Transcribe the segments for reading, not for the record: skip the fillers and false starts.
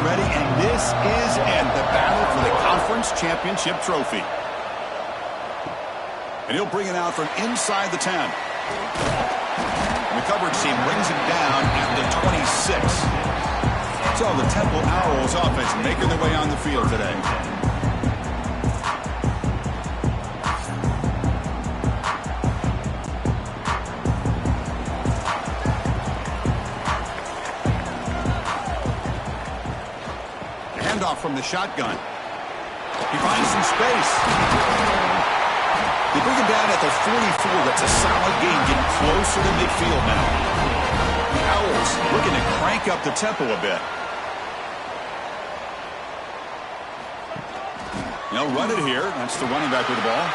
ready, and this is it, the battle for the conference championship trophy. And he'll bring it out from inside the 10. And the coverage team brings it down at the 26. So the Temple Owls offense making their way on the field today. Handoff from the shotgun. He finds some space. They bring him down at the 44. That's a solid gain, getting closer to midfield now. The Owls looking to crank up the tempo a bit. They'll run it here. That's the running back with the ball.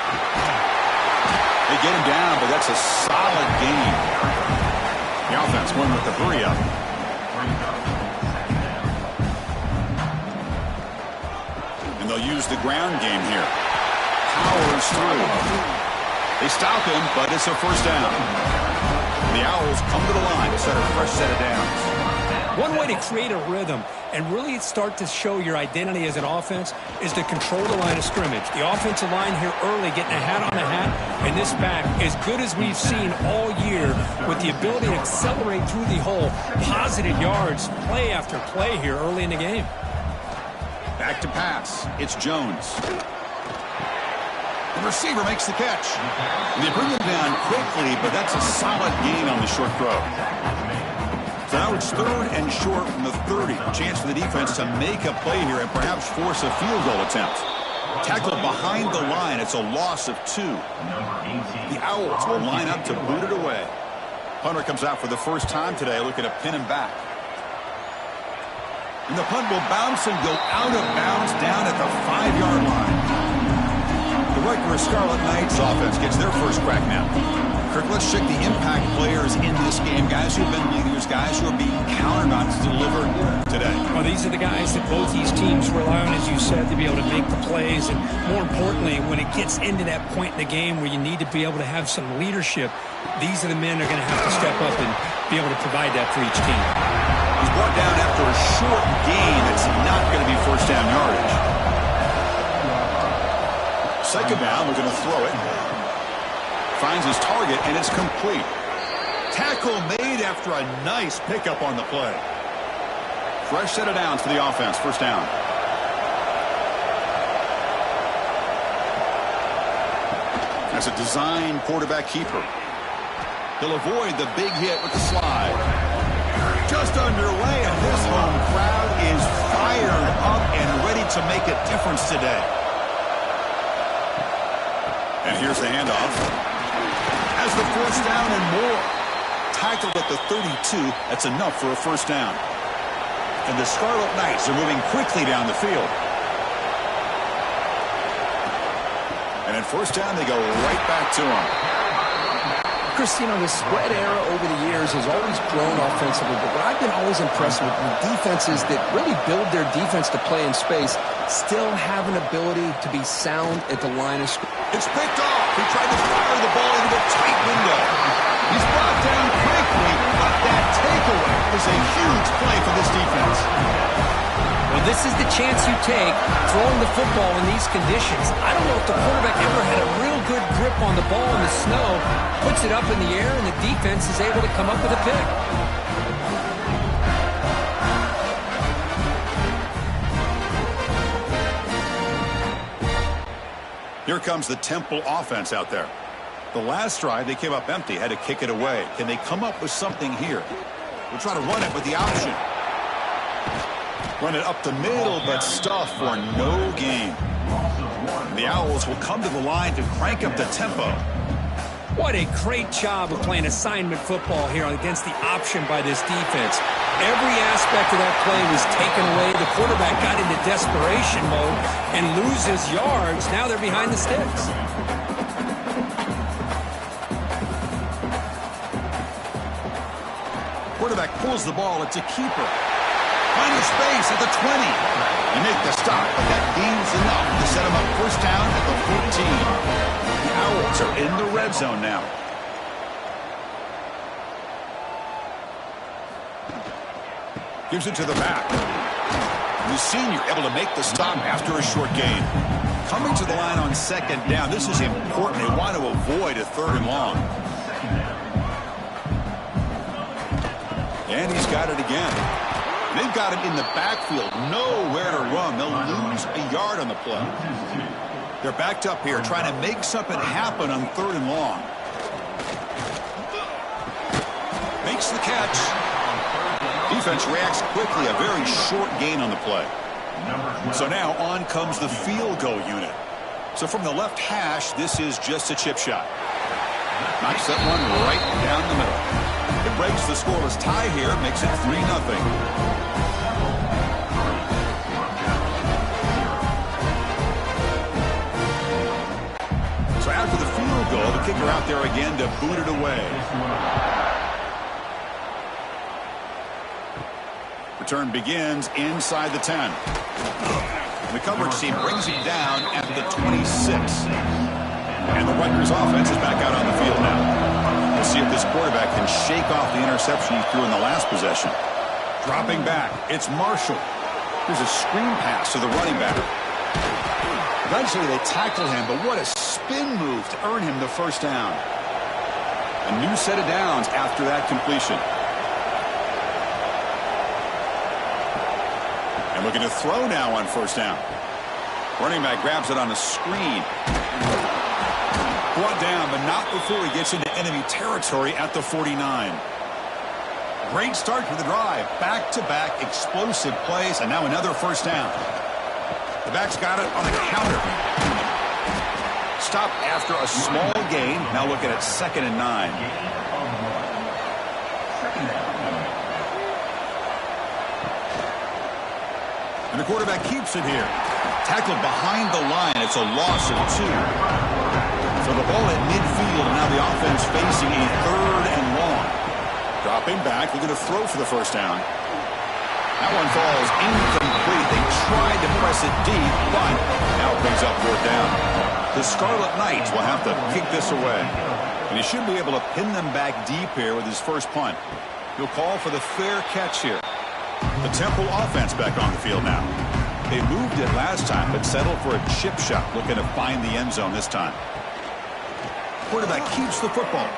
They get him down, but that's a solid gain. The offense going with the hurry up. And they'll use the ground game here. Powers through. They stop him, but it's a first down. The Owls come to the line to set a fresh set of downs. One way to create a rhythm and really start to show your identity as an offense is to control the line of scrimmage. The offensive line here early getting a hat on a hat, and this back, as good as we've seen all year, with the ability to accelerate through the hole, positive yards, play after play here early in the game. Back to pass. It's Jones. The receiver makes the catch. And they bring him down quickly, but that's a solid gain on the short throw. So now it's third and short from the 30. A chance for the defense to make a play here and perhaps force a field goal attempt. Tackled behind the line. It's a loss of 2. The Owls will line up to boot it away. Punter comes out for the first time today, looking to pin him back. And the punt will bounce and go out of bounds down at the 5-yard line. The Rutgers Scarlet Knights offense gets their first crack now. Kirk, let's check the impact players in this game. Guys who have been leaders, guys who are being counted on to deliver today. Well, these are the guys that both these teams rely on, as you said, to be able to make the plays. And more importantly, when it gets into that point in the game where you need to be able to have some leadership, these are the men that are going to have to step up and be able to provide that for each team. He's brought down after a short gain. It's not going to be first down yardage. Second down, we're going to throw it. Finds his target, and it's complete. Tackle made after a nice pickup on the play. Fresh set of downs for the offense. First down. That's a design quarterback keeper. He'll avoid the big hit with the slide. Just underway, and this home crowd is fired up and ready to make a difference today. And here's the handoff. Has the first down and more. Tackled at the 32. That's enough for a first down. And the Scarlet Knights are moving quickly down the field. And at first down, they go right back to him. Christine, the spread era over the years has always grown offensively, but what I've been always impressed with defenses that really build their defense to play in space still have an ability to be sound at the line of scrimmage. It's picked off. He tried to fire the ball into a tight window. He's brought down quickly, but that takeaway is a huge play for this defense. Well, this is the chance you take throwing the football in these conditions. I don't know if the quarterback ever had a real good grip on the ball in the snow, puts it up in the air, and the defense is able to come up with a pick. Here comes the Temple offense out there. The last drive, they came up empty, had to kick it away. Can they come up with something here? We'll try to run it with the option. Run it up the middle, but stuff for no gain. The Owls will come to the line to crank up the tempo. What a great job of playing assignment football here against the option by this defense. Every aspect of that play was taken away. The quarterback got into desperation mode and loses yards. Now they're behind the sticks. Quarterback pulls the ball. It's a keeper. Final space at the 20. They make the stop, but that gains enough to set them up first down at the 14. The Owls are in the red zone now. Gives it to the back. The senior able to make the stop after a short gain. Coming to the line on second down. This is important. They want to avoid a 3rd and long. And he's got it again. They've got him in the backfield. Nowhere to run. They'll lose a yard on the play. They're backed up here trying to make something happen on 3rd and long. Makes the catch. Defense reacts quickly. A very short gain on the play. So now on comes the field goal unit. So from the left hash, this is just a chip shot. Knocks that one right down the middle. It breaks the scoreless tie here, makes it 3-0. So after the field goal, the kicker out there again to boot it away. Return begins inside the 10. The coverage team brings it down at the 26. And the Rutgers offense is back out on the field now. We'll see if this quarterback can shake off the interception he threw in the last possession. Dropping back, it's Marshall. Here's a screen pass to the running back. Eventually they tackle him, but what a spin move to earn him the first down. A new set of downs after that completion. And looking to throw now on first down. Running back grabs it on a screen. Brought down, but not before he gets into enemy territory at the 49. Great start for the drive. Back-to-back explosive plays, and now another first down. The back's got it on a counter. Stop after a small gain. Now looking at 2nd and 9. And the quarterback keeps it here. Tackled behind the line. It's a loss of 2. So the ball at midfield, and now the offense facing a 3rd and long. Dropping back, looking to throw for the first down. That one falls incomplete. They tried to press it deep, but now it brings up 4th down. The Scarlet Knights will have to kick this away. And he should be able to pin them back deep here with his first punt. He'll call for the fair catch here. The Temple offense back on the field now. They moved it last time, but settled for a chip shot, looking to find the end zone this time. Quarterback keeps the football.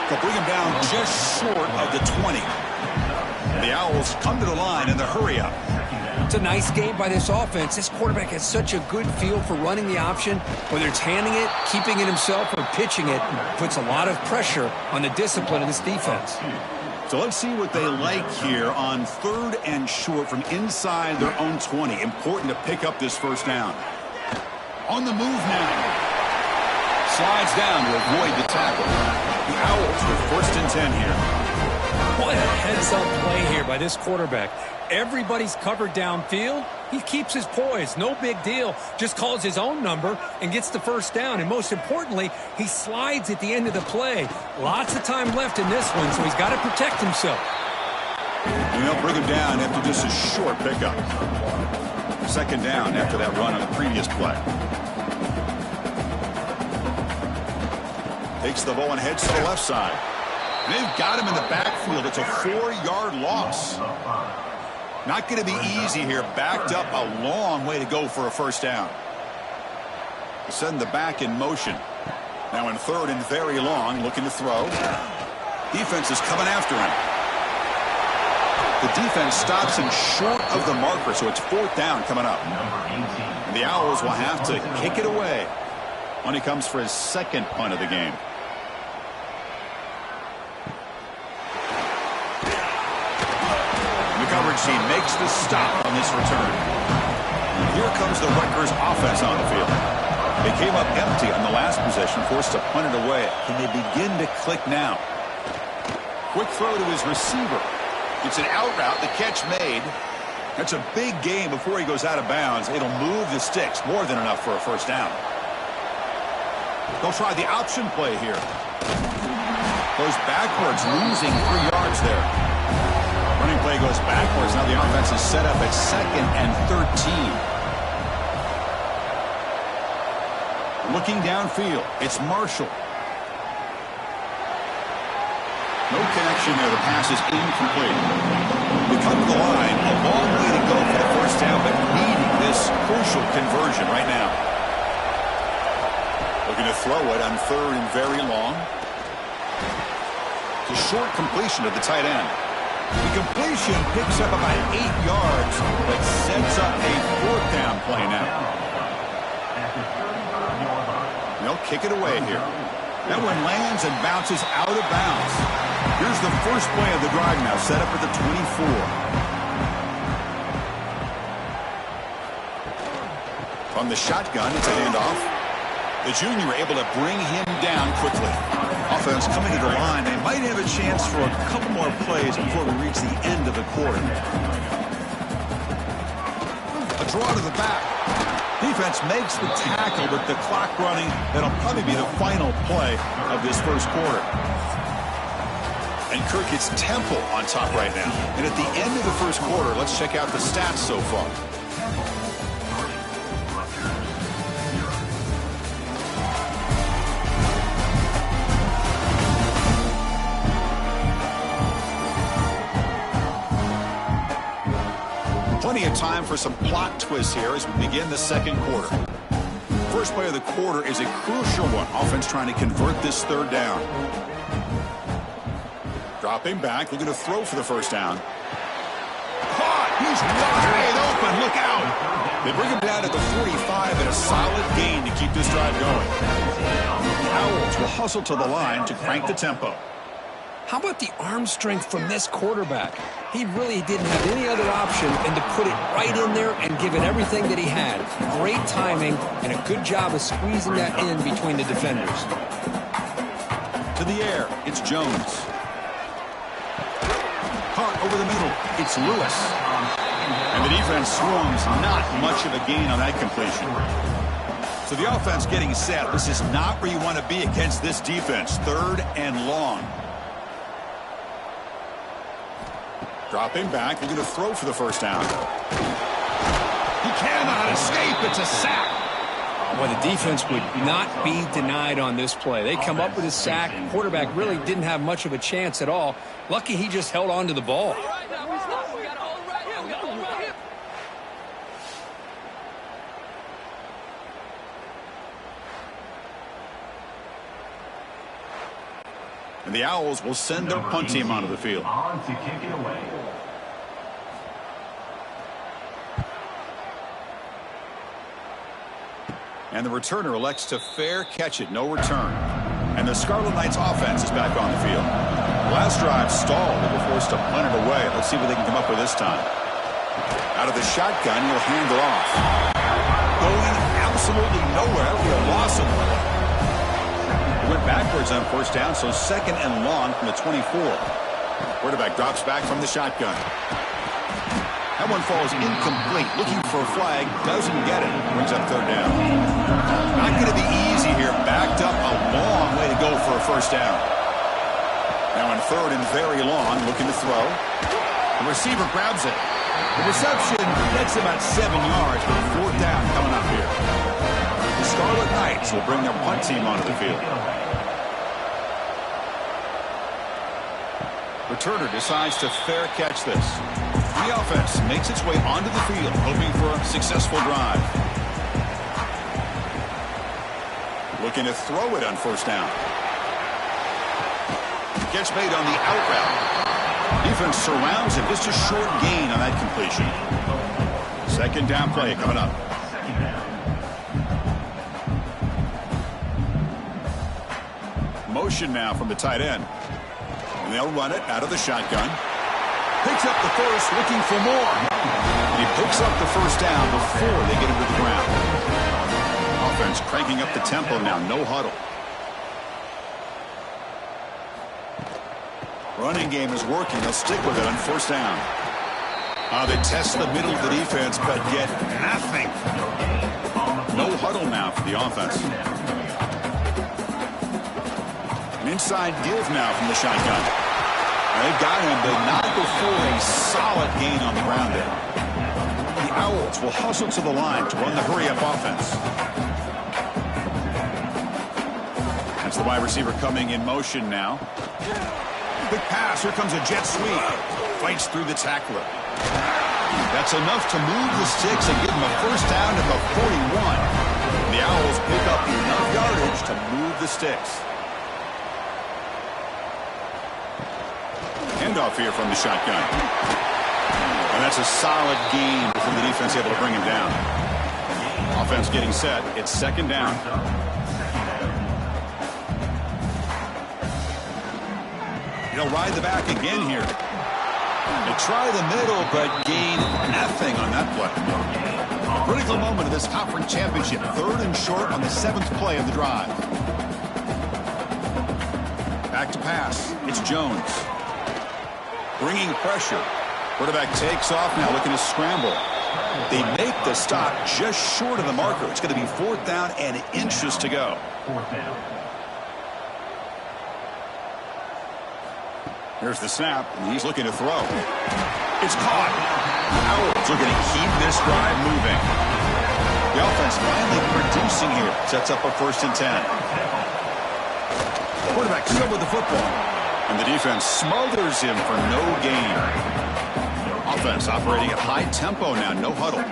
They'll bring him down just short of the 20. The Owls come to the line in the hurry-up. It's a nice game by this offense. This quarterback has such a good feel for running the option. Whether it's handing it, keeping it himself, or pitching it, puts a lot of pressure on the discipline of this defense. So let's see what they like here on 3rd and short from inside their own 20. Important to pick up this first down. On the move now. Slides down to avoid the tackle. The Owls with 1st and 10 here. What a heads-up play here by this quarterback. Everybody's covered downfield. He keeps his poise. No big deal. Just calls his own number and gets the first down. And most importantly, he slides at the end of the play. Lots of time left in this one, so he's got to protect himself. And they'll bring him down after just a short pickup. 2nd down after that run on the previous play. Takes the ball and heads to the left side. And they've got him in the backfield. It's a 4-yard loss. Not going to be easy here. Backed up a long way to go for a first down. Send the back in motion. Now in 3rd and very long, looking to throw. Defense is coming after him. The defense stops him short of the marker, so it's 4th down coming up. And the Owls will have to kick it away when he comes for his 2nd punt of the game. Coverage team makes the stop on this return. Here comes the Rutgers offense on the field. They came up empty on the last possession, forced to punt it away. Can they begin to click now? Quick throw to his receiver. It's an out route. The catch made. That's a big gain before he goes out of bounds. It'll move the sticks. More than enough for a first down. They'll try the option play here. Goes backwards, losing 3 yards there. Running play goes backwards. Now the offense is set up at 2nd and 13. Looking downfield, it's Marshall. No connection there. The pass is incomplete. We come to the line a long way Looking to throw it on 3rd and very long. It's a short completion to the tight end. The completion picks up about 8 yards, but sets up a 4th down play now. They'll kick it away here. That one lands and bounces out of bounds. Here's the first play of the drive now, set up at the 24. From the shotgun, it's a handoff. The junior able to bring him down quickly. Offense coming to the line. They might have a chance for a couple more plays before we reach the end of the quarter. A draw to the back. Defense makes the tackle with the clock running. That'll probably be the final play of this first quarter. And Kirk hits Temple on top right now. And at the end of the first quarter, let's check out the stats so far. Plenty of time for some plot twists here as we begin the second quarter. First play of the quarter is a crucial one. Offense trying to convert this 3rd down. Dropping back, looking to throw for the first down. Caught! He's wide open, look out! They bring him down at the 45 and a solid gain to keep this drive going. The Owls will hustle to the line to crank the tempo. How about the arm strength from this quarterback? He really didn't have any other option than to put it right in there and give it everything that he had. Great timing and a good job of squeezing that in between the defenders. To the air, it's Jones. Caught over the middle, it's Lewis. And the defense swarms, not much of a gain on that completion. So the offense getting set. This is not where you want to be against this defense. 3rd and long. Dropping back, looking to throw for the first down. He cannot escape. It's a sack. Well, the defense would not be denied on this play. They come up with a sack. Quarterback really didn't have much of a chance at all. Lucky he just held on to the ball. And the Owls will send their punt team onto the field. And the returner elects to fair catch it, no return. And the Scarlet Knights offense is back on the field. Last drive stalled. They were forced to punt it away. Let's see what they can come up with this time. Out of the shotgun, he'll hand it off. Going absolutely nowhere. That'll be a loss of one. He went backwards on first down, so 2nd and long from the 24. Quarterback drops back from the shotgun. That one falls incomplete. Looking for a flag. Doesn't get it. Brings up 3rd down. Not going to be easy here. Backed up a long way to go for a first down. Now on 3rd and very long. Looking to throw. The receiver grabs it. The reception gets about 7 yards, but 4th down coming up here. The Scarlet Knights will bring their punt team onto the field. Returner decides to fair catch this. The offense makes its way onto the field, hoping for a successful drive. Looking to throw it on first down. Gets made on the out route. Defense surrounds him. Just a short gain on that completion. 2nd down play coming up. Motion now from the tight end. And they'll run it out of the shotgun. Picks up the first, looking for more. And he picks up the first down before they get him to the ground. Offense cranking up the tempo now, no huddle. Running game is working. They'll stick with it on first down. They test the middle of the defense, but get nothing. No huddle now for the offense. An inside give now from the shotgun. They've got him, but not before a solid gain on the ground there. The Owls will hustle to the line to run the hurry-up offense. That's the wide receiver coming in motion now. Quick pass. Here comes a jet sweep. Fights through the tackler. That's enough to move the sticks and give them a first down at the 41. The Owls pick up enough yardage to move the sticks. Handoff here from the shotgun. And that's a solid gain from the defense able to bring him down. Offense getting set. It's second down. He'll ride the back again here. They try the middle, but gain nothing on that play. A critical moment of this conference championship. 3rd and short on the 7th play of the drive. Back to pass. It's Jones. Bringing pressure. Quarterback takes off now, looking to scramble. They make the stop just short of the marker. It's going to be 4th down and inches to go. 4th down. Here's the snap, and he's looking to throw. It's caught. Owls are going to keep this drive moving. The offense finally producing here. Sets up a 1st and 10. Quarterback still with the football. And the defense smothers him for no gain. Offense operating at high tempo now, no huddle.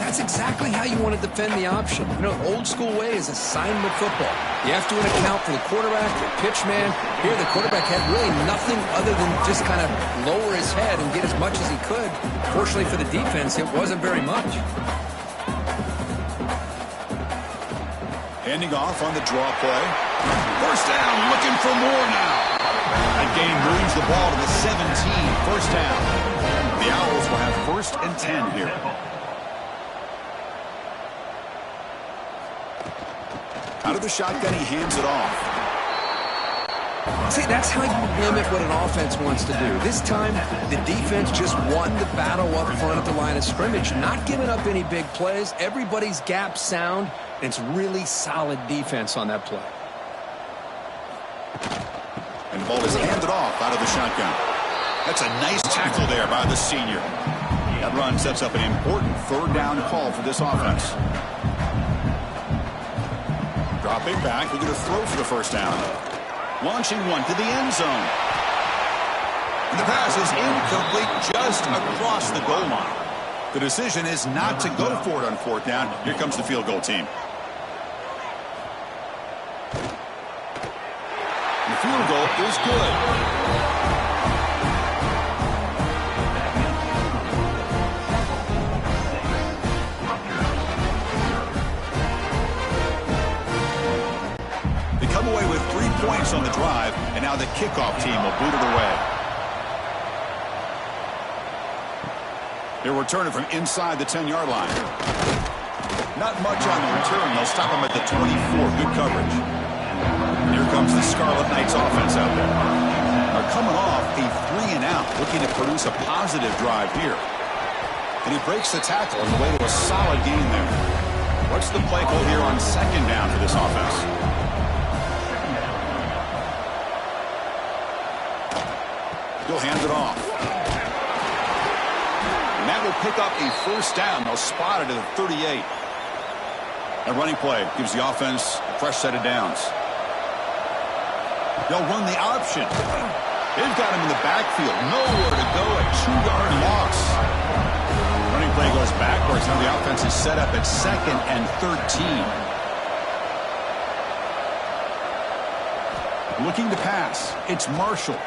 That's exactly how you want to defend the option. You know, old school way is assignment football. You have to account for the quarterback, the pitch man. Here, the quarterback had really nothing other than just kind of lower his head and get as much as he could. Fortunately for the defense, it wasn't very much. Handing off on the draw play. First down, looking for more now. That gain moves the ball to the 17. First down. The Owls will have 1st and 10 here. Out of the shotgun, he hands it off. See, that's how you limit what an offense wants to do. This time, the defense just won the battle up front at the line of scrimmage, not giving up any big plays. Everybody's gap sound, and it's really solid defense on that play. And the ball is handed off out of the shotgun. That's a nice tackle there by the senior. That run sets up an important 3rd down call for this offense. Dropping back, looking to throw for the first down. Launching one to the end zone. And the pass is incomplete just across the goal line. The decision is not to go for it on 4th down. Here comes the field goal team. And the field goal is good. Come away with 3 points on the drive, and now the kickoff team will boot it away. They're returning from inside the 10-yard line. Not much on the return. They'll stop them at the 24. Good coverage. Here comes the Scarlet Knights offense out there. They're coming off a 3-and-out, looking to produce a positive drive here. And he breaks the tackle on the way to a solid gain there. What's the play call here on 2nd down for this offense? He'll hand it off. And that will pick up a 1st down. They'll spot it at the 38. A running play gives the offense a fresh set of downs. They'll run the option. They've got him in the backfield. Nowhere to go. A 2-yard loss. Running play goes backwards. Now the offense is set up at 2nd and 13. Looking to pass. It's Marshall.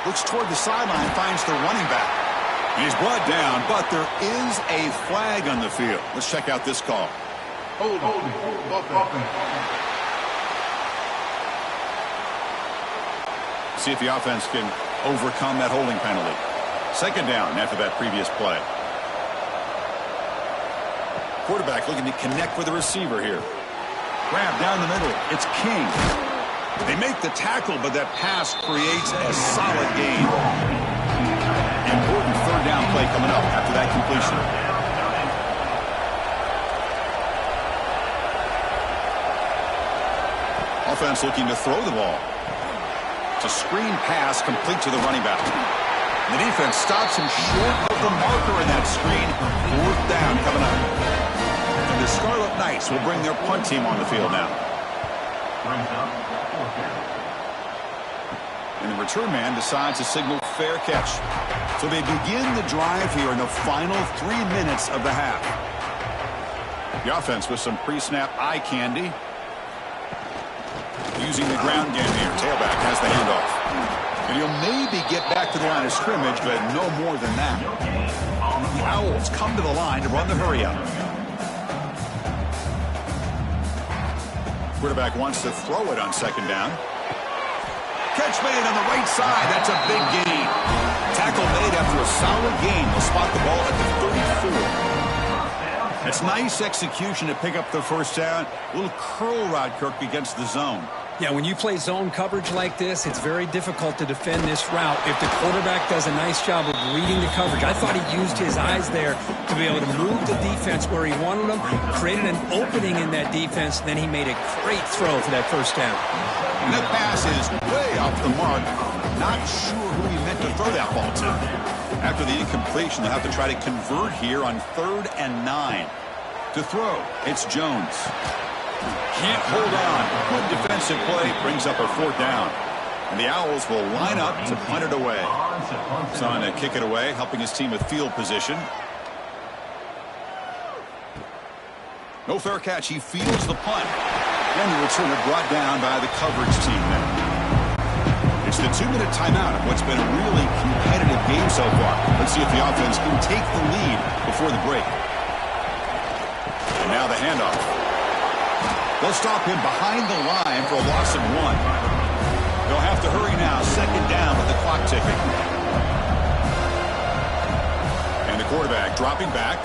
Looks toward the sideline, finds the running back. He's brought down, but there is a flag on the field. Let's check out this call. Hold on. See if the offense can overcome that holding penalty. 2nd down after that previous play. Quarterback looking to connect with the receiver here. Grab down the middle. It's King. They make the tackle, but that pass creates a solid gain. Important 3rd down play coming up after that completion. Offense looking to throw the ball. It's a screen pass complete to the running back. The defense stops him short of the marker in that screen. 4th down coming up. And the Scarlet Knights will bring their punt team on the field now. And the return man decides to signal fair catch. So they begin the drive here in the final 3 minutes of the half. The offense with some pre-snap eye candy. Using the ground game here. Tailback has the handoff. And he'll maybe get back to the line of scrimmage, but no more than that. The Owls come to the line to run the hurry-up. Quarterback wants to throw it on second down. Catch made on the right side. That's a big gain. Tackle made after a solid gain. They'll spot the ball at the 34. That's nice execution to pick up the first down. A little curl rod, Kirk, against the zone. Yeah, when you play zone coverage like this, it's very difficult to defend this route if the quarterback does a nice job of reading the coverage. I thought he used his eyes there to be able to move the defense where he wanted them, created an opening in that defense, then he made a great throw for that first down. And that pass is way off the mark. Not sure who he meant to throw that ball to. After the incompletion, they'll have to try to convert here on 3rd and 9. To throw, it's Jones. Can't hold on. Good defensive play brings up a 4th down. And the Owls will line up to punt it away. Son to kick it away, helping his team with field position. No fair catch. He fields the punt. And the returner brought down by the coverage team there. It's the 2-minute timeout of what's been a really competitive game so far. Let's see if the offense can take the lead before the break. And now the handoff. They'll stop him behind the line for a loss of 1. They'll have to hurry now. 2nd down with the clock ticking. And the quarterback dropping back.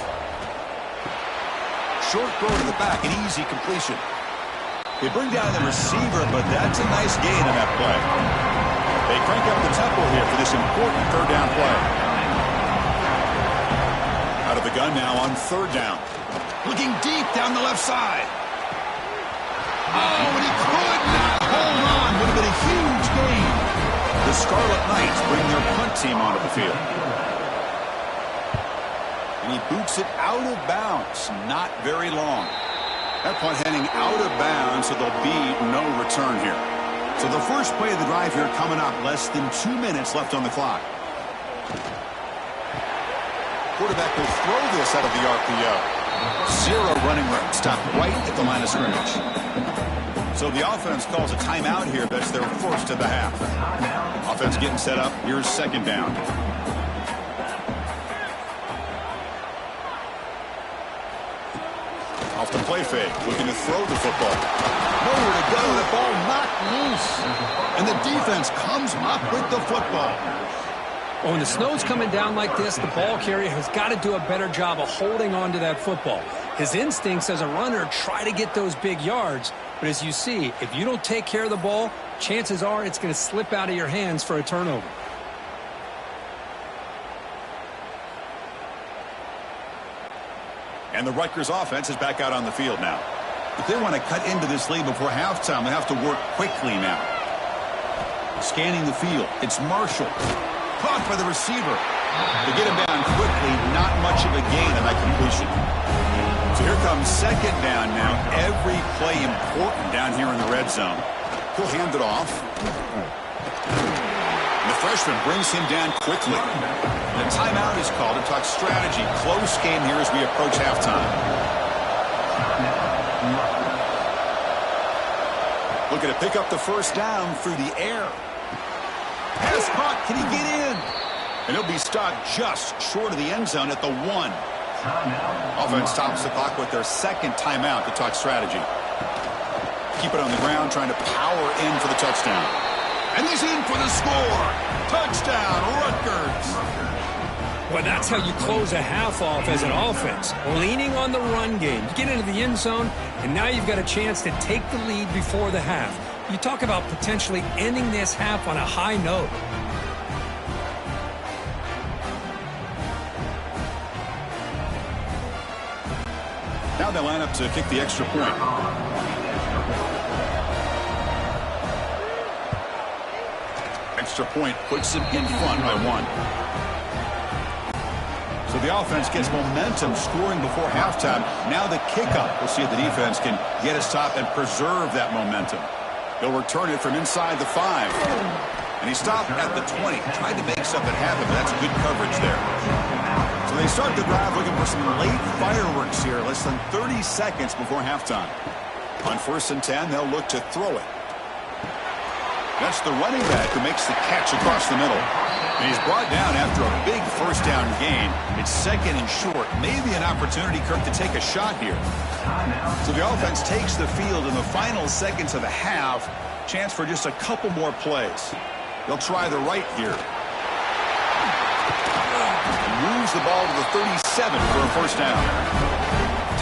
Short throw to the back, an easy completion. They bring down the receiver, but that's a nice gain on that play. They crank up the tempo here for this important 3rd down play. Out of the gun now on 3rd down. Looking deep down the left side. Oh, and he could not hold on. Would have been a huge gain. The Scarlet Knights bring their punt team onto the field. And he boots it out of bounds. Not very long. That punt heading out of bounds, so there'll be no return here. So the first play of the drive here coming up. Less than 2 minutes left on the clock. Quarterback will throw this out of the RPO. 0 running room. Stop right at the line of scrimmage. So the offense calls a timeout here. That's their first of the half. Offense getting set up. Here's 2nd down. Off the play fake. Looking to throw the football. Nowhere to go. The ball knocked loose. And the defense comes up with the football. Well, when the snow's coming down like this, the ball carrier has got to do a better job of holding on to that football. His instincts as a runner try to get those big yards. But as you see, if you don't take care of the ball, chances are it's going to slip out of your hands for a turnover. And the Rutgers offense is back out on the field now. If they want to cut into this lead before halftime, they have to work quickly now. Scanning the field, it's Marshall. Caught by the receiver. They get him down quickly, not much of a gain on that completion. So here comes 2nd down now. Every play important down here in the red zone. He'll hand it off. And the freshman brings him down quickly. And a timeout is called to talk strategy. Close game here as we approach halftime. Looking to pick up the first down through the air. Pass caught. Can he get in? And he'll be stopped just short of the end zone at the 1. Offense stops the clock with their 2nd timeout to talk strategy. Keep it on the ground, trying to power in for the touchdown. And he's in for the score. Touchdown, Rutgers. Well, that's how you close a half off as an offense. Leaning on the run game. You get into the end zone, and now you've got a chance to take the lead before the half. You talk about potentially ending this half on a high note. Now they line up to kick the extra point. Extra point puts them in front by 1. So the offense gets momentum scoring before halftime. Now the kickoff. We'll see if the defense can get a stop and preserve that momentum. They'll return it from inside the 5. And he stopped at the 20. Tried to make something happen, but that's good coverage there. So they start the drive looking for some late fireworks here, less than 30 seconds before halftime. On 1st and 10, they'll look to throw it. That's the running back who makes the catch across the middle. And he's brought down after a big first down gain. It's 2nd and short. Maybe an opportunity, Kirk, to take a shot here. So the offense takes the field in the final seconds of the half. Chance for just a couple more plays. They'll try the right here. And moves the ball to the 37 for a first down.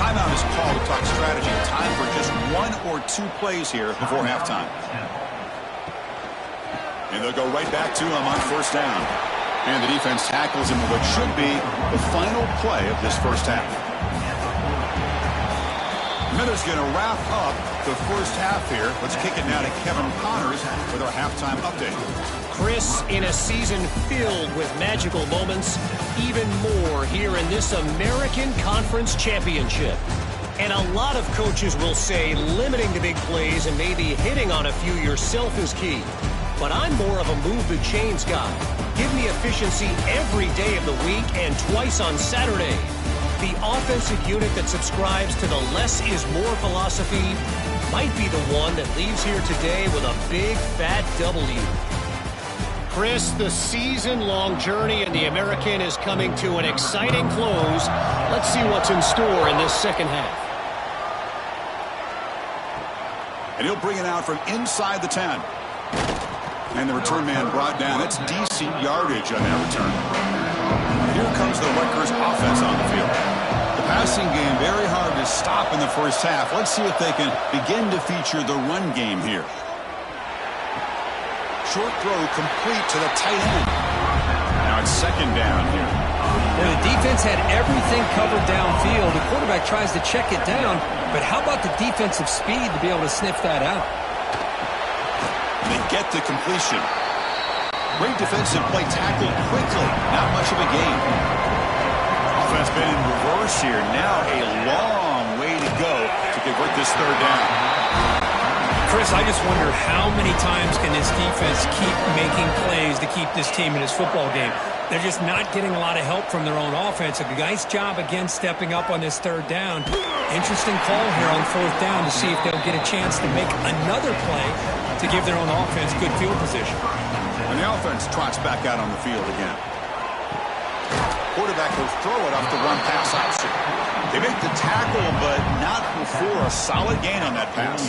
Timeout is called to talk strategy. Time for just 1 or 2 plays here before halftime. And they'll go right back to him on 1st down. And the defense tackles him with what should be the final play of this first half. Miller's going to wrap up the first half here. Let's kick it now to Kevin Connors with our halftime update. Chris, in a season filled with magical moments, even more here in this American Conference Championship. And a lot of coaches will say limiting the big plays and maybe hitting on a few yourself is key. But I'm more of a move the chains guy. Give me efficiency every day of the week and twice on Saturday. The offensive unit that subscribes to the less is more philosophy might be the one that leaves here today with a big fat W. Chris, the season-long journey in the American is coming to an exciting close. Let's see what's in store in this second half. And he'll bring it out from inside the 10. And the return man brought down. That's decent yardage on that return. Here comes the Rutgers offense on the field. The passing game very hard to stop in the first half. Let's see if they can begin to feature the run game here. Short throw complete to the tight end. Now it's 2nd down here. Well, the defense had everything covered downfield. The quarterback tries to check it down, but how about the defensive speed to be able to sniff that out? They get the completion. Great defensive play, tackled quickly. Not much of a gain. Offense been in reverse here. Now a long way to go to convert this 3rd down. Chris, I just wonder how many times can this defense keep making plays to keep this team in this football game. They're just not getting a lot of help from their own offense. A nice job again stepping up on this 3rd down. Interesting call here on 4th down to see if they'll get a chance to make another play to give their own offense good field position. And the offense trots back out on the field again. Quarterback will throw it off the run-pass option. They make the tackle, but not before a solid gain on that pass.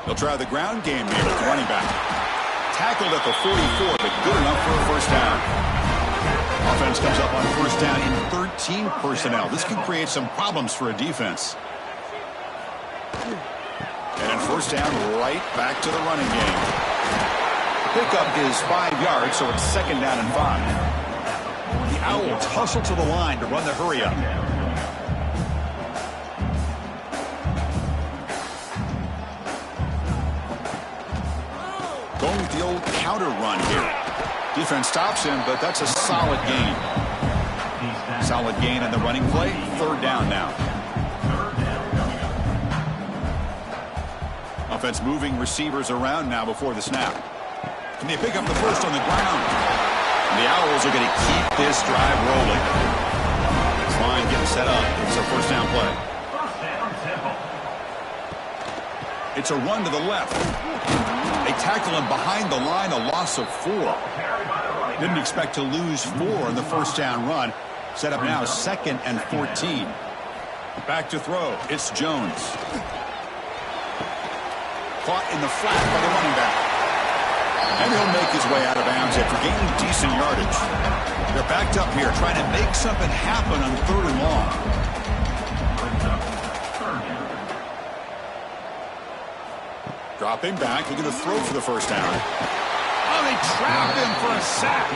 They'll try the ground game here with the running back. Tackled at the 44, but good enough for a first down. Offense comes up on 1st down in 13 personnel. This can create some problems for a defense. And in 1st down, right back to the running game. Pickup is 5 yards, so it's 2nd down and 5. The Owls hustle to the line to run the hurry up. Going with the old counter run here. Defense stops him, but that's a solid gain. Solid gain on the running play. 3rd down now. Offense moving receivers around now before the snap. Can they pick up the first on the ground? And the Owls are going to keep this drive rolling. This line getting set up. It's a 1st down play. It's a run to the left. They tackle him behind the line, a loss of 4. Didn't expect to lose 4 on the 1st down run. Set up now 2nd and 14. Back to throw. It's Jones. Caught in the flat by the running back. And he'll make his way out of bounds after gaining decent yardage. They're backed up here trying to make something happen on 3rd and long. Dropping back, looking to throw for the first down. Oh, they trap him for a sack.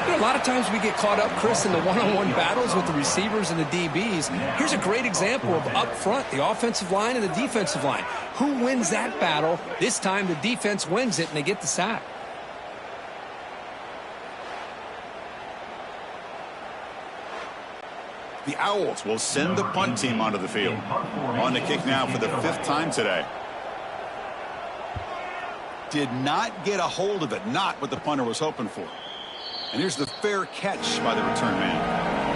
You know, a lot of times we get caught up, Chris, in the one-on-one battles with the receivers and the DBs. Here's a great example of up front, the offensive line and the defensive line. Who wins that battle? This time the defense wins it and they get the sack. The Owls will send the punt team onto the field. On the kick now for the 5th time today. did not get a hold of it. Not what the punter was hoping for. And here's the fair catch by the return man.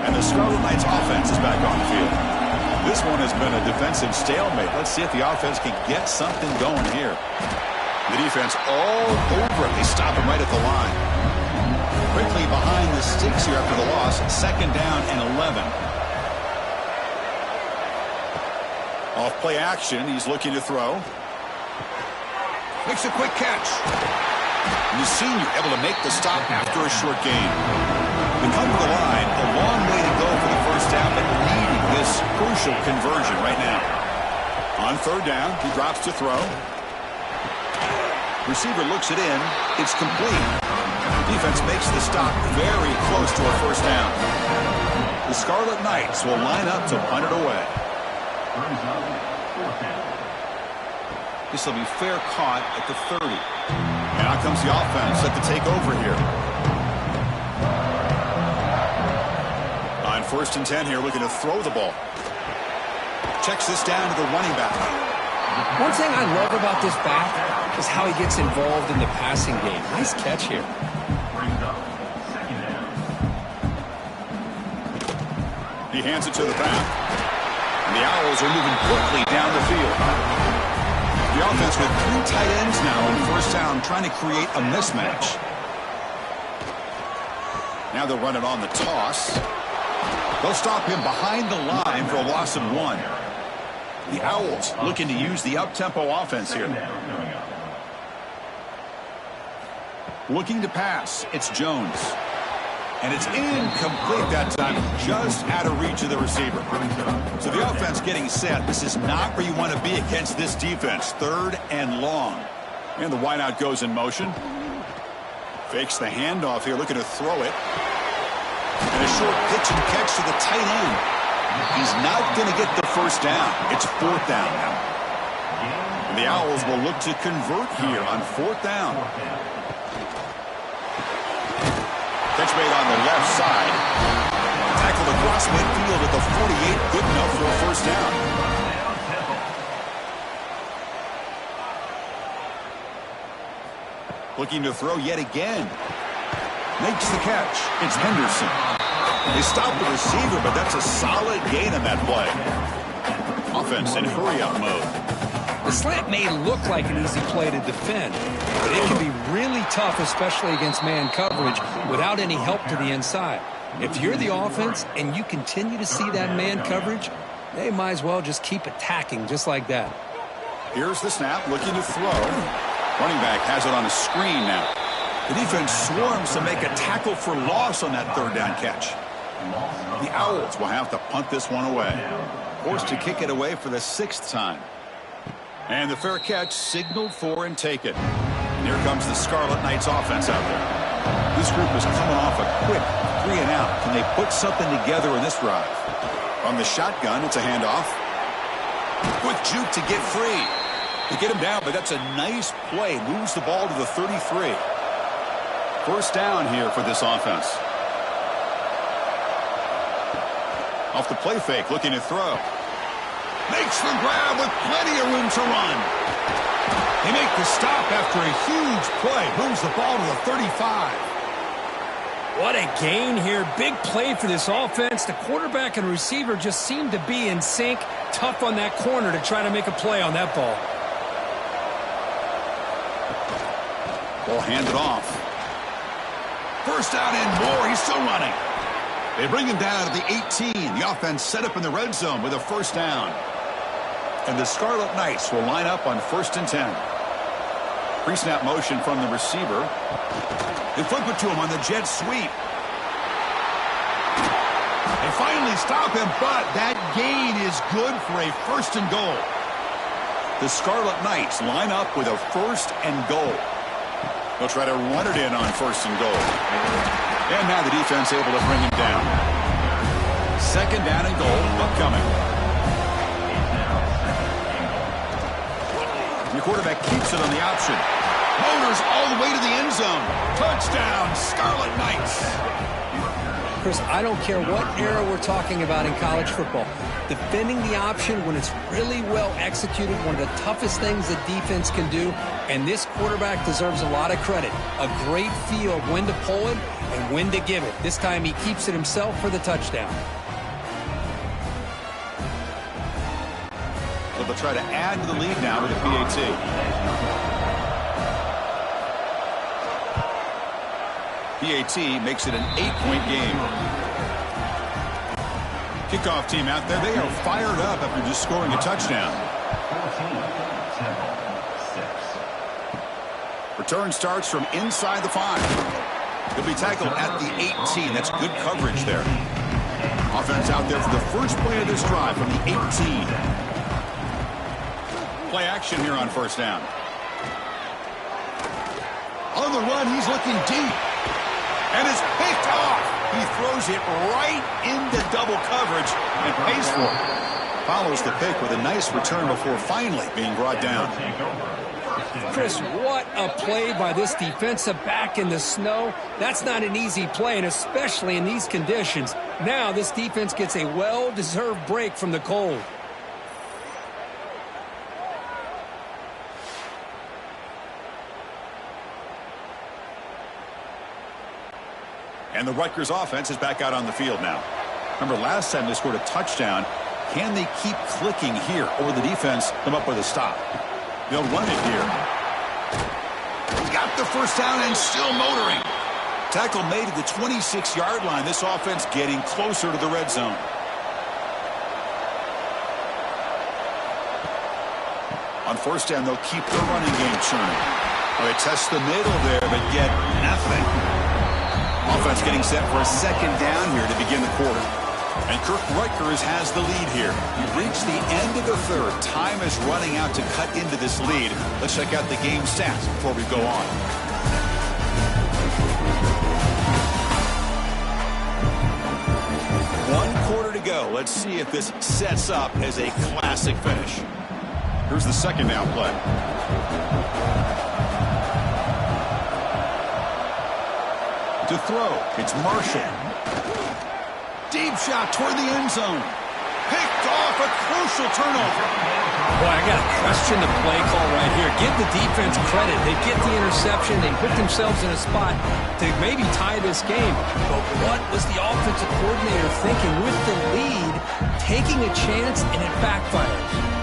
And the Scarlet Knights offense is back on the field. This one has been a defensive stalemate. Let's see if the offense can get something going here. The defense all over it. They stop him right at the line. Quickly behind the sticks here after the loss. 2nd down and 11. Off play action. He's looking to throw. Makes a quick catch. And the senior able to make the stop after a short gain. They come to the line. A long way to go for the first down, but needing this crucial conversion right now. On 3rd down, he drops to throw. Receiver looks it in. It's complete. Defense makes the stop very close to a first down. The Scarlet Knights will line up to punt it away. This will be fair caught at the 30. And out comes the offense set to take over here. On 1st and 10 here, looking to throw the ball. Checks this down to the running back. One thing I love about this back is how he gets involved in the passing game. Nice catch here. He hands it to the back. And the Owls are moving quickly down the field. The offense with 3 tight ends now on 1st down, trying to create a mismatch. Now they'll run it on the toss. They'll stop him behind the line for a loss of 1. The Owls looking to use the up-tempo offense here. Looking to pass. It's Jones. And it's incomplete that time, just out of reach of the receiver. So the offense getting set. This is not where you want to be against this defense. 3rd and long. And the wideout goes in motion. Fakes the handoff here, looking to throw it. And a short pitch and catch to the tight end. He's not going to get the first down. It's 4th down now. And the Owls will look to convert here on 4th down. Catch made on the left side. Tackled across midfield at the 48. Good enough for a first down. Looking to throw yet again. Makes the catch. It's Henderson. They stop the receiver, but that's a solid gain on that play. Offense in hurry-up mode. The slant may look like an easy play to defend, but it can be really tough, especially against man coverage, without any help to the inside. If you're the offense and you continue to see that man coverage, they might as well just keep attacking just like that. Here's the snap, looking to throw. Running back has it on a screen now. The defense swarms to make a tackle for loss on that 3rd down catch. The Owls will have to punt this one away. Forced to kick it away for the 6th time. And the fair catch signaled for and taken. And here comes the Scarlet Knights offense out there. This group is coming off a quick 3 and out. Can they put something together in this drive? From the shotgun, it's a handoff. Quick juke to get free. They get him down, but that's a nice play. Moves the ball to the 33. First down here for this offense. Off the play fake, looking to throw. Makes the grab with plenty of room to run. They make the stop after a huge play. Moves the ball to the 35. What a gain here. Big play for this offense. The quarterback and receiver just seem to be in sync. Tough on that corner to try to make a play on that ball. Ball handed off. First down and more. He's still running. They bring him down to the 18. The offense set up in the red zone with a first down. And the Scarlet Knights will line up on 1st and 10. Pre-snap motion from the receiver. They flip it to him on the jet sweep. They finally stop him, but that gain is good for a 1st and goal. The Scarlet Knights line up with a 1st and goal. They'll try to run it in on 1st and goal. And now the defense able to bring him down. 2nd down and goal upcoming. Your quarterback keeps it on the option. Motors all the way to the end zone. Touchdown, Scarlet Knights. Chris, I don't care what era we're talking about in college football. Defending the option when it's really well executed, one of the toughest things that defense can do, and this quarterback deserves a lot of credit. A great feel of when to pull it and when to give it. This time he keeps it himself for the touchdown. Well, they'll try to add to the lead now with a PAT. PAT makes it an 8-point game. Kickoff team out there, they are fired up after just scoring a touchdown. 14, 6. Return starts from inside the 5. He'll be tackled at the 18. That's good coverage there. Offense out there for the first play of this drive from the 18. Play action here on first down. On the run, he's looking deep. And it's picked off. He throws it right into double coverage and pays for it. Follows the pick with a nice return before finally being brought down. Chris, what a play by this defensive back in the snow. That's not an easy play, and especially in these conditions. Now this defense gets a well-deserved break from the cold. And the Rutgers offense is back out on the field now. Remember, last time they scored a touchdown. Can they keep clicking here, or the defense come up with a stop? They'll run it here. Got the first down and still motoring. Tackle made at the 26-yard line. This offense getting closer to the red zone. On first down, they'll keep the running game churning. Well, they test the middle there, but get nothing. Offense getting set for a second down here to begin the quarter. And Kirk Rutgers has the lead here. We've reached the end of the third. Time is running out to cut into this lead. Let's check out the game stats before we go on. One quarter to go. Let's see if this sets up as a classic finish. Here's the second down play. To throw, it's Marshall. Deep shot toward the end zone. Picked off, a crucial turnover. Boy, I got to question the play call right here. Give the defense credit. They get the interception. They put themselves in a spot to maybe tie this game. But what was the offensive coordinator thinking with the lead, taking a chance, and it backfires?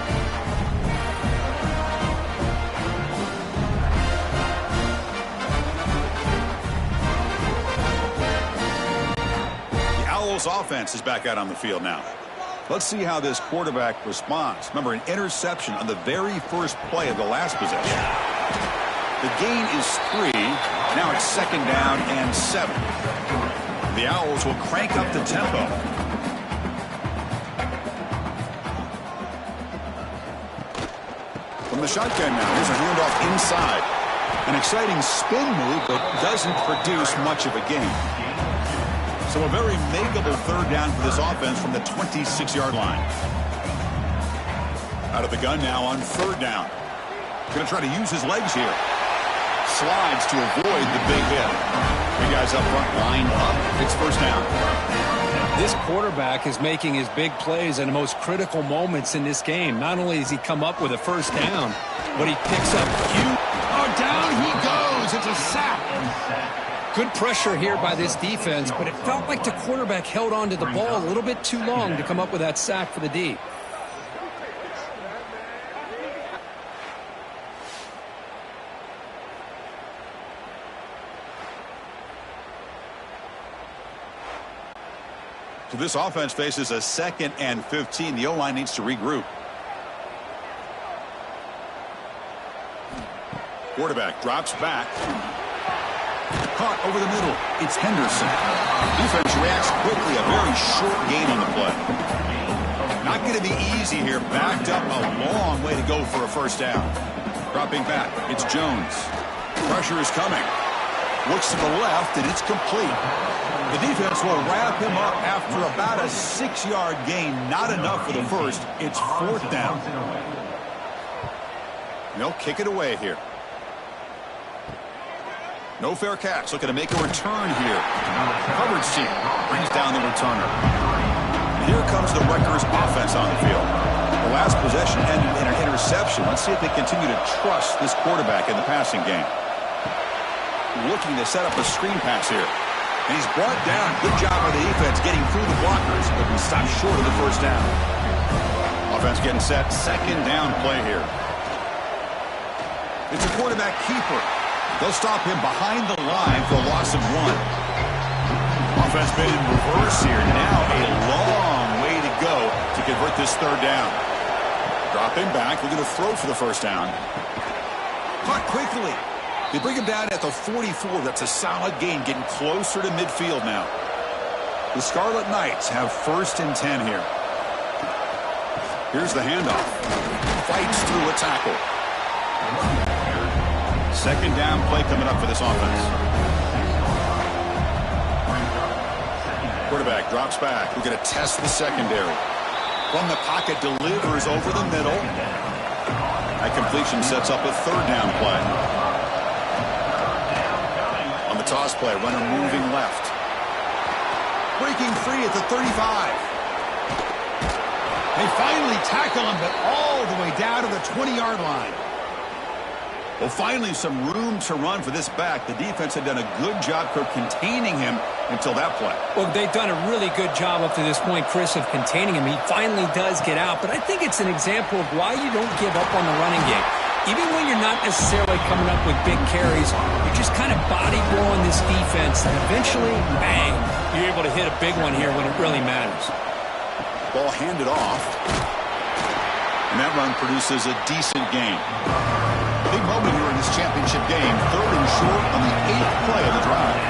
Offense is back out on the field now. Let's see how this quarterback responds. Remember, an interception on the very first play of the last possession. The gain is 3. Now it's second down and 7. The Owls will crank up the tempo. From the shotgun now, here's a handoff inside. An exciting spin move, but doesn't produce much of a gain. So a very makeable third down for this offense from the 26-yard line. Out of the gun now on third down. Going to try to use his legs here. Slides to avoid the big hit. Big guys up front lined up. It's first down. This quarterback is making his big plays in the most critical moments in this game. Not only does he come up with a first down, but he picks up huge. Oh, down he goes. It's a sack. Good pressure here by this defense, but it felt like the quarterback held on to the ball a little bit too long to come up with that sack for the D. So this offense faces a 2nd and 15. The O-line needs to regroup. Quarterback drops back. Caught over the middle. It's Henderson. Defense reacts quickly. A very short gain on the play. Not going to be easy here. Backed up a long way to go for a first down. Dropping back. It's Jones. Pressure is coming. Looks to the left, and it's complete. The defense will wrap him up after about a 6-yard gain. Not enough for the first. It's fourth down. And they'll kick it away here. No fair catch. Looking to make a return here. Coverage team brings down the returner. Here comes the Rutgers offense on the field. The last possession ended in an interception. Let's see if they continue to trust this quarterback in the passing game. Looking to set up a screen pass here. And he's brought down. Good job by the defense getting through the blockers, but we stopped short of the first down. Offense getting set. Second down play here. It's a quarterback keeper. They'll stop him behind the line for a loss of 1. Offense been in reverse here. Now a long way to go to convert this third down. Dropping back. We're going to throw for the first down. Caught quickly. They bring him down at the 44. That's a solid gain, getting closer to midfield now. The Scarlet Knights have 1st and 10 here. Here's the handoff. Fights through a tackle. Second down play coming up for this offense. Quarterback drops back. We're going to test the secondary. From the pocket, delivers over the middle. That completion sets up a third down play. On the toss play, runner moving left. Breaking free at the 35. They finally tackle him, but all the way down to the 20-yard line. Well, finally some room to run for this back. The defense had done a good job containing him until that play. Well, they've done a really good job up to this point, Chris, of containing him. He finally does get out, but I think it's an example of why you don't give up on the running game. Even when you're not necessarily coming up with big carries, you're just kind of body blowing this defense, and eventually, bang, you're able to hit a big one here when it really matters. Ball handed off, and that run produces a decent gain. Big moment here in this championship game. 3rd and short on the 8th play of the drive.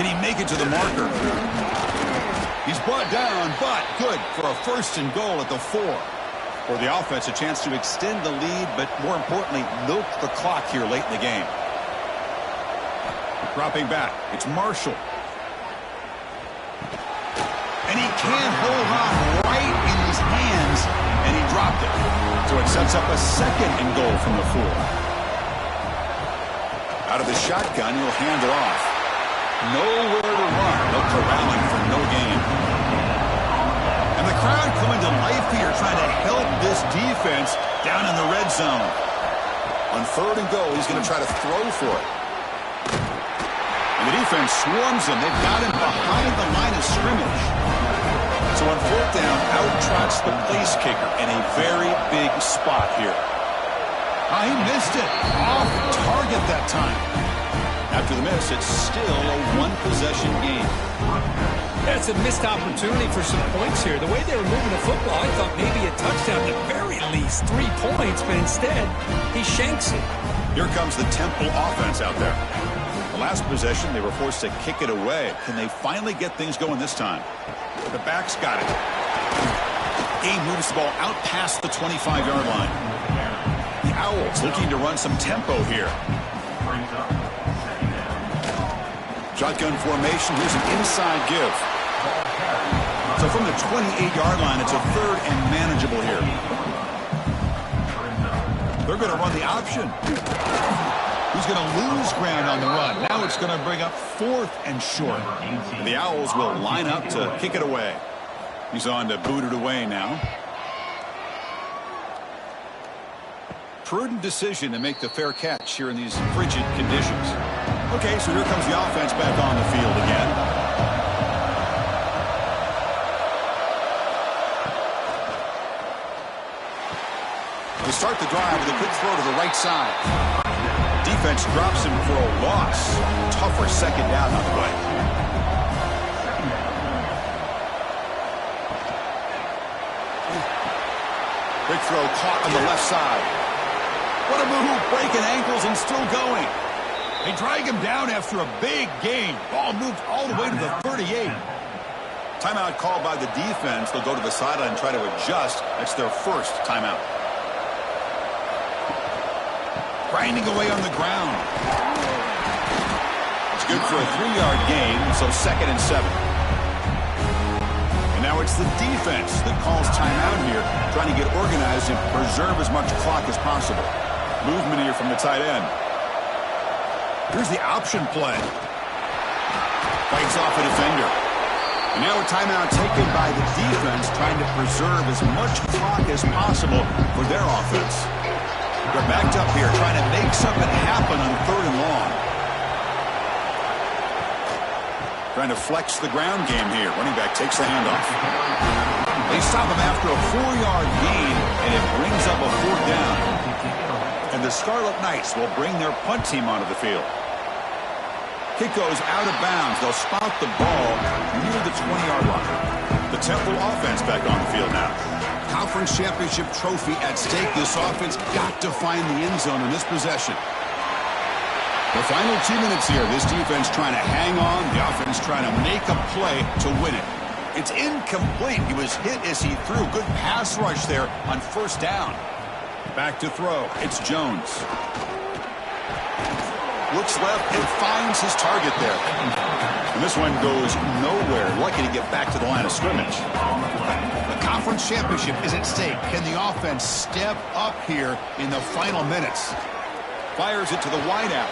Can he make it to the marker? He's brought down, but good for a 1st and goal at the 4. For the offense, a chance to extend the lead, but more importantly, milk the clock here late in the game. Dropping back, it's Marshall. And he can't hold on right in his hands, and he dropped it. So it sets up a 2nd and goal from the 4. Out of the shotgun, he'll hand it off. Nowhere to run. No corralling for no gain. And the crowd coming to life here, trying to help this defense down in the red zone. On 3rd and goal, he's going to try to throw for it. And the defense swarms him. They've got him behind the line of scrimmage. So on 4th down, out trots the place kicker in a very big spot here. He missed it. Off target that time. After the miss, it's still a 1-possession game. That's a missed opportunity for some points here. The way they were moving the football, I thought maybe a touchdown, at the very least 3 points, but instead, he shanks it. Here comes the Temple offense out there. The last possession, they were forced to kick it away. Can they finally get things going this time? The back's got it. Game moves the ball out past the 25-yard line. The Owls looking to run some tempo here. Shotgun formation. Here's an inside give. So from the 28-yard line, it's a 3rd and manageable here. They're going to run the option. He's going to lose ground on the run. Now it's going to bring up 4th and short. And the Owls will line up to kick it away. He's on to boot it away now. Prudent decision to make the fair catch here in these frigid conditions. Okay, so here comes the offense back on the field again. They start the drive with a quick throw to the right side. Defense drops him for a loss. Tougher 2nd down on the way. Quick throw caught on the left side. What a move, breaking ankles and still going. They drag him down after a big gain. Ball moved all the way to the 38. Timeout called by the defense. They'll go to the sideline and try to adjust. That's their 1st timeout. Grinding away on the ground. It's good for a 3-yard gain, so 2nd and 7. And now it's the defense that calls timeout here, trying to get organized and preserve as much clock as possible. Movement here from the tight end. Here's the option play. Fights off a defender. And now a timeout taken by the defense, trying to preserve as much clock as possible for their offense. They're backed up here, trying to make something happen on 3rd and long. Trying to flex the ground game here. Running back takes the handoff. They stop him after a 4-yard gain, and it brings up a 4th down. And the Scarlet Knights will bring their punt team onto the field. Kick goes out of bounds. They'll spot the ball near the 20-yard line. The Temple offense back on the field now. Conference championship trophy at stake. This offense got to find the end zone in this possession. The final 2 minutes here. This defense trying to hang on. The offense trying to make a play to win it. It's incomplete. He was hit as he threw. Good pass rush there on 1st down. Back to throw. It's Jones. Looks left and finds his target there. And this one goes nowhere. Lucky to get back to the line of scrimmage. The conference championship is at stake. Can the offense step up here in the final minutes? Fires it to the wideout.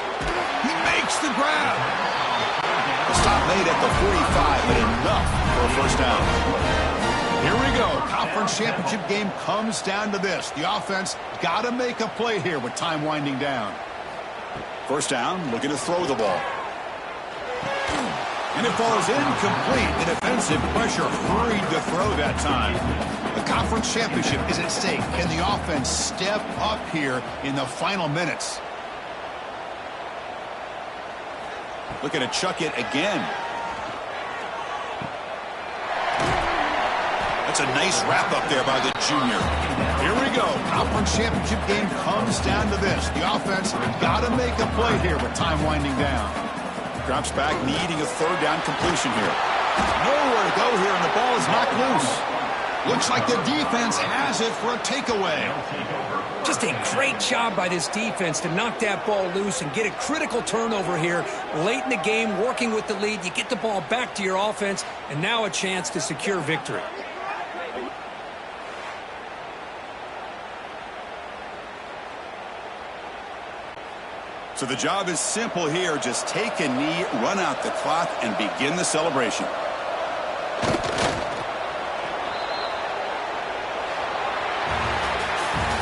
He makes the grab. The stop made at the 45, but enough for a 1st down. Here we go. Conference championship game comes down to this. The offense got to make a play here with time winding down. 1st down, looking to throw the ball. And it falls incomplete. The defensive pressure hurried to throw that time. The conference championship is at stake. Can the offense step up here in the final minutes? Looking to chuck it again. That's a nice wrap-up there by the junior. Here we go. Conference championship game comes down to this. The offense got to make a play here with time winding down. Drops back, needing a 3rd down completion here. Nowhere to go here, and the ball is knocked loose. Looks like the defense has it for a takeaway. Just a great job by this defense to knock that ball loose and get a critical turnover here late in the game, working with the lead. You get the ball back to your offense, and now a chance to secure victory. So the job is simple here. Just take a knee, run out the clock, and begin the celebration.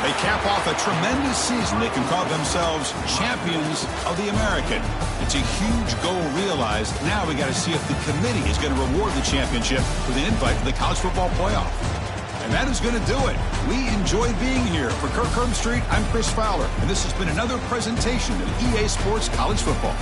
They cap off a tremendous season. They can call themselves champions of the American. It's a huge goal realized. Now we got to see if the committee is going to reward the championship with an invite to the college football playoff. And that is going to do it. We enjoyed being here. For Kirk Street, I'm Chris Fowler, and this has been another presentation of EA Sports College Football.